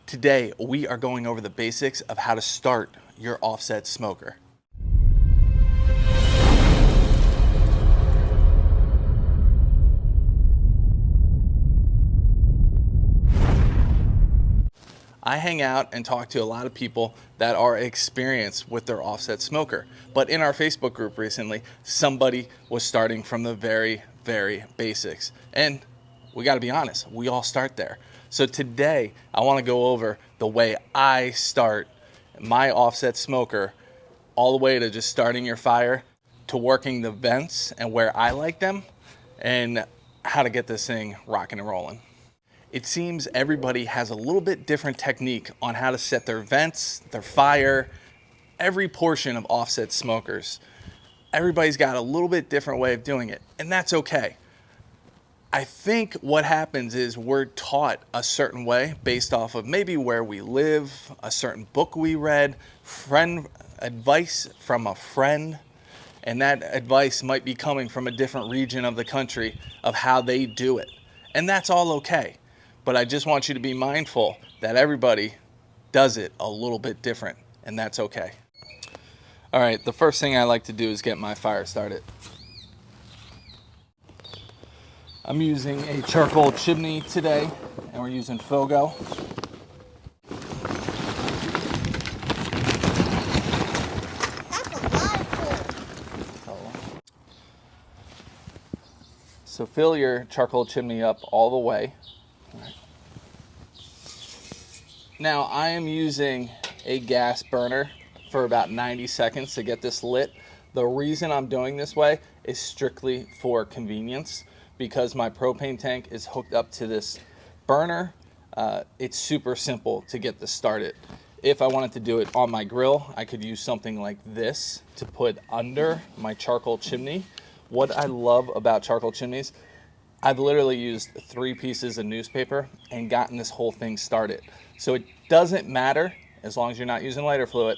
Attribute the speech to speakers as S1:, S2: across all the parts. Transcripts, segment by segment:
S1: Today, we are going over the basics of how to start your offset smoker. I hang out and talk to a lot of people that are experienced with their offset smoker. But in our Facebook group recently, somebody was starting from the very basics. And we got to be honest, we all start there. So today, I want to go over the way I start my offset smoker, all the way to just starting your fire, to working the vents and where I like them, and how to get this thing rocking and rolling. It seems everybody has a little bit different technique on how to set their vents, their fire, every portion of offset smokers. Everybody's got a little bit different way of doing it, and that's okay. I think what happens is we're taught a certain way based off of maybe where we live, a certain book we read, advice from a friend, and that advice might be coming from a different region of the country of how they do it. And that's all okay. But I just want you to be mindful that everybody does it a little bit different, and that's okay. All right, the first thing I like to do is get my fire started. I'm using a charcoal chimney today, and we're using Fogo. So fill your charcoal chimney up all the way. Now I am using a gas burner for about 90 seconds to get this lit. The reason I'm doing this way is strictly for convenience, because my propane tank is hooked up to this burner. It's super simple to get this started. If I wanted to do it on my grill, I could use something like this to put under my charcoal chimney. What I love about charcoal chimneys, I've literally used 3 pieces of newspaper and gotten this whole thing started. So it doesn't matter, as long as you're not using lighter fluid,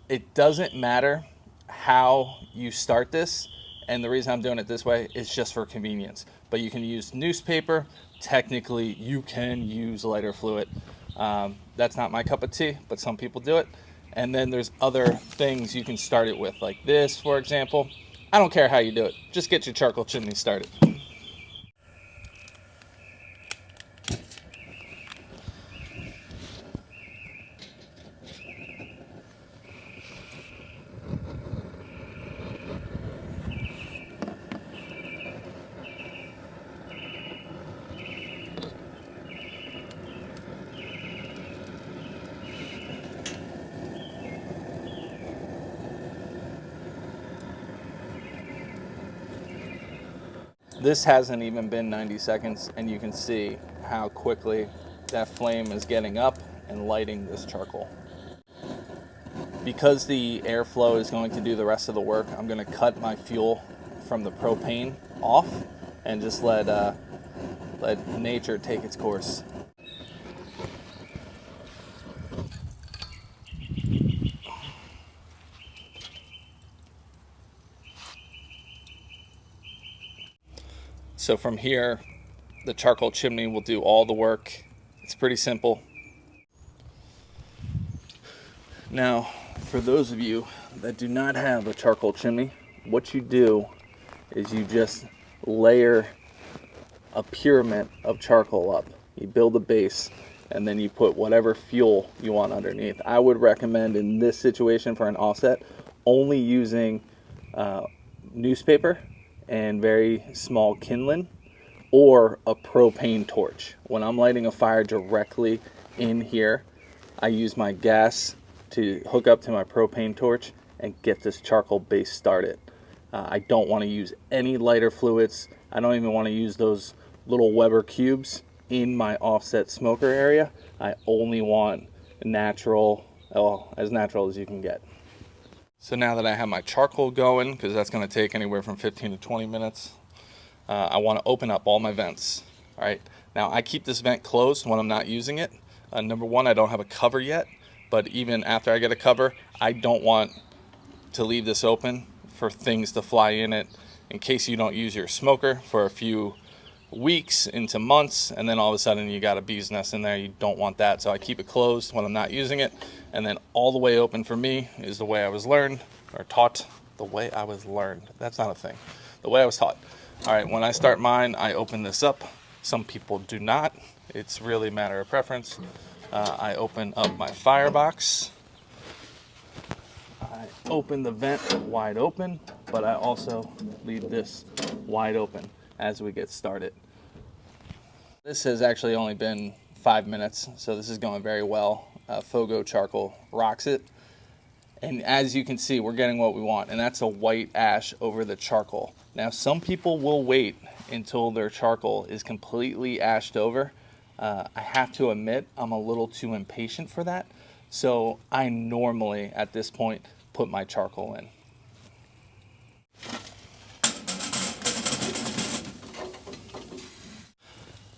S1: it doesn't matter how you start this. And the reason I'm doing it this way is just for convenience. But you can use newspaper. Technically, you can use lighter fluid. That's not my cup of tea, but some people do it. And then there's other things you can start it with, like this, for example. I don't care how you do it. Just get your charcoal chimney started. This hasn't even been 90 seconds, and you can see how quickly that flame is getting up and lighting this charcoal. Because the airflow is going to do the rest of the work, I'm going to cut my fuel from the propane off and just let nature take its course. So from here, the charcoal chimney will do all the work. It's pretty simple. Now, for those of you that do not have a charcoal chimney, what you do is you just layer a pyramid of charcoal up. You build a base, and then you put whatever fuel you want underneath. I would recommend in this situation for an offset only using newspaper and very small kindling, or a propane torch. When I'm lighting a fire directly in here, I use my gas to hook up to my propane torch and get this charcoal base started. I don't want to use any lighter fluids. I don't even want to use those little Weber cubes in my offset smoker area. I only want natural, well, as natural as you can get. So now that I have my charcoal going, because that's going to take anywhere from 15 to 20 minutes, I want to open up all my vents. All right. Now I keep this vent closed when I'm not using it. Number one, I don't have a cover yet, but even after I get a cover, I don't want to leave this open for things to fly in it in case you don't use your smoker for a few weeks into months, and then all of a sudden you got a bee's nest in there. You don't want that, so I keep it closed when I'm not using it, and then all the way open for me is the way I was learned or taught. The way I was learned, that's not a thing. The way I was taught. All right, when I start mine, I open this up. Some people do not. It's really a matter of preference. I open up my firebox. I open the vent wide open, but I also leave this wide open as we get started. This has actually only been 5 minutes, so this is going very well. Fogo charcoal rocks it. And as you can see, we're getting what we want, and that's a white ash over the charcoal. Now, some people will wait until their charcoal is completely ashed over. I have to admit, I'm a little too impatient for that. So I normally, at this point, put my charcoal in.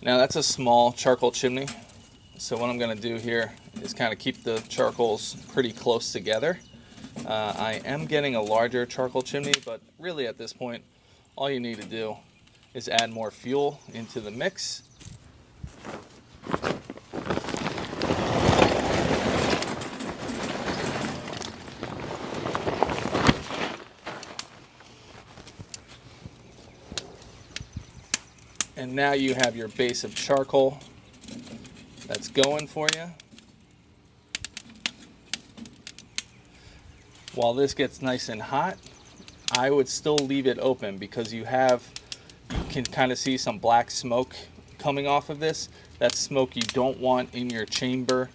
S1: Now, that's a small charcoal chimney. So what I'm gonna do here is kind of keep the charcoals pretty close together. I am getting a larger charcoal chimney, but really at this point, all you need to do is add more fuel into the mix. And now you have your base of charcoal that's going for you. While this gets nice and hot, I would still leave it open because you can kind of see some black smoke coming off of this. That's smoke you don't want in your chamber.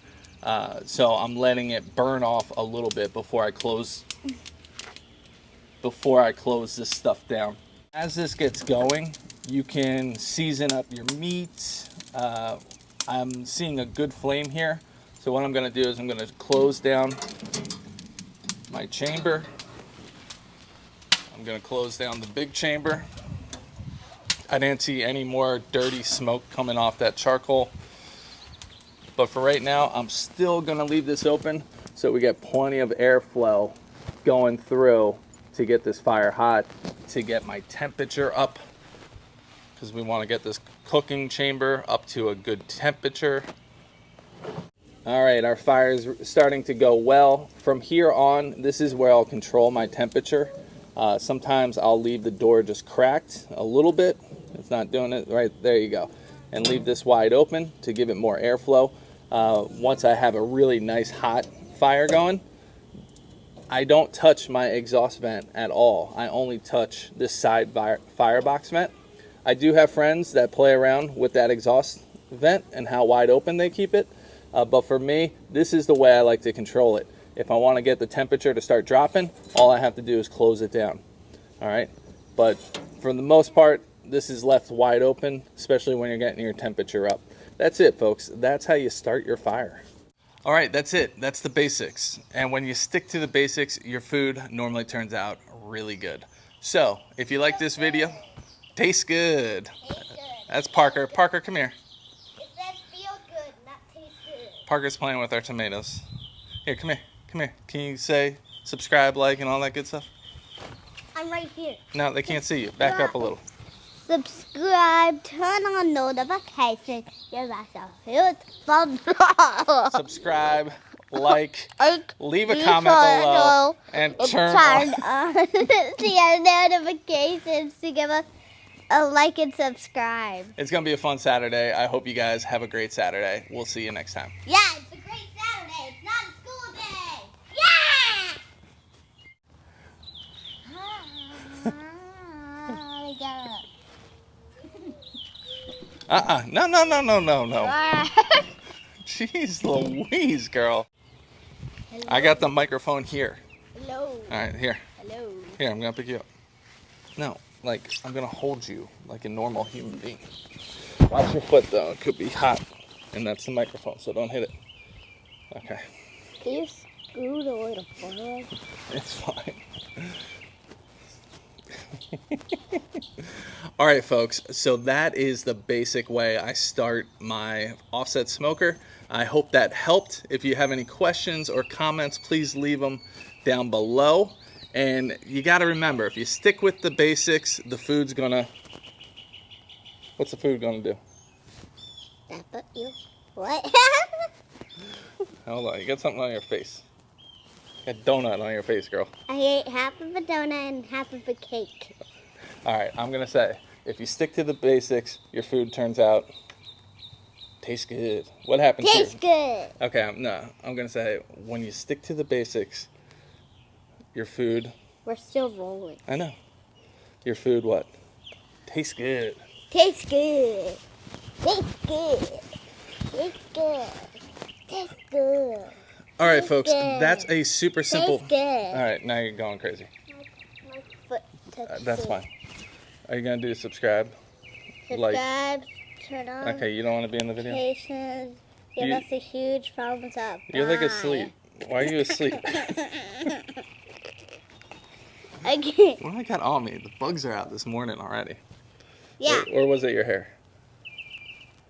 S1: So I'm letting it burn off a little bit before I close this stuff down. As this gets going, you can season up your meat. I'm seeing a good flame here. So what I'm gonna do is I'm gonna close down my chamber. I'm gonna close down the big chamber. I didn't see any more dirty smoke coming off that charcoal. But for right now, I'm still gonna leave this open so we get plenty of airflow going through to get this fire hot, to get my temperature up, because we wanna get this cooking chamber up to a good temperature. All right, our fire is starting to go well. From here on, this is where I'll control my temperature. Sometimes I'll leave the door just cracked a little bit. It's not doing it right. There you go. And leave this wide open to give it more airflow. Once I have a really nice hot fire going, I don't touch my exhaust vent at all. I only touch this side firebox vent. I do have friends that play around with that exhaust vent and how wide open they keep it. But for me, this is the way I like to control it. If I want to get the temperature to start dropping, all I have to do is close it down. All right. But for the most part, this is left wide open, especially when you're getting your temperature up. That's it, folks. That's how you start your fire. All right, that's it. That's the basics. And when you stick to the basics, your food normally turns out really good. So if you like this video, tastes good. That's Parker. Parker, come here. Parker's playing with our tomatoes. Here, come here. Come here. Can you say subscribe, like, and all that good stuff?
S2: I'm right here.
S1: No, they can't see you. Back up a little.
S2: Subscribe, turn on notifications, give us a huge thumbs up.
S1: Subscribe, like, leave a comment below, and turn on
S2: the notifications to give us a like and subscribe.
S1: It's going to be a fun Saturday. I hope you guys have a great Saturday. We'll see you next time.
S2: Yeah, it's a great Saturday. It's not a school day. Yeah!
S1: No. Jeez Louise, girl.
S2: Hello.
S1: I got the microphone here.
S2: Hello.
S1: All right, here.
S2: Hello.
S1: Here, I'm going to pick you up. No, like, I'm going to hold you like a normal human being. Watch your foot, though. It could be hot. And that's the microphone, so don't hit it. Okay.
S2: Can you scoot a little forward?
S1: It's fine. All right, folks, so that is the basic way I start my offset smoker. I hope that helped. If you have any questions or comments, please leave them down below. And you got to remember, if you stick with the basics, the food's gonna What's the food gonna do?
S2: That but you. What?
S1: Hold on, you got something on your face. You got a donut on your face, girl.
S2: I ate half of a donut and half of a cake.
S1: All right, I'm gonna say, if you stick to the basics, your food turns out tastes good. What happens here?
S2: Tastes good.
S1: Okay, I'm gonna say, when you stick to the basics, your food.
S2: We're still rolling.
S1: I know. Your food what? Tastes good.
S2: Tastes good. Tastes good. Tastes good. Tastes good.
S1: All right,
S2: Tastes
S1: folks,
S2: good.
S1: that's a super simple.
S2: Tastes good.
S1: All right, now you're going crazy.
S2: My foot touched
S1: That's
S2: it.
S1: fine. Are you gonna do subscribe? Like.
S2: Subscribe. Turn on.
S1: Okay, you don't want to be in the video.
S2: Notifications. Give
S1: You-
S2: us a huge thumbs up.
S1: You're like
S2: Bye.
S1: asleep. Why are you asleep?
S2: Again.
S1: What do I got on me? The bugs are out this morning already.
S2: Yeah.
S1: Or was it your hair?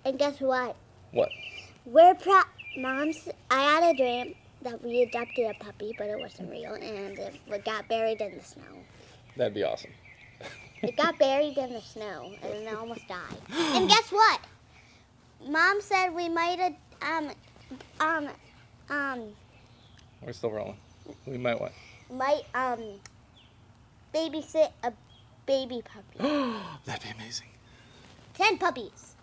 S2: And guess what?
S1: What?
S2: We're Mom's. I had a dream that we adopted a puppy, but it wasn't real, and it got buried in the snow.
S1: That'd be awesome.
S2: It got buried in the snow, and it almost died. And guess what? Mom said we might
S1: We're still rolling. We might what?
S2: babysit a baby puppy.
S1: That'd be amazing.
S2: 10 puppies.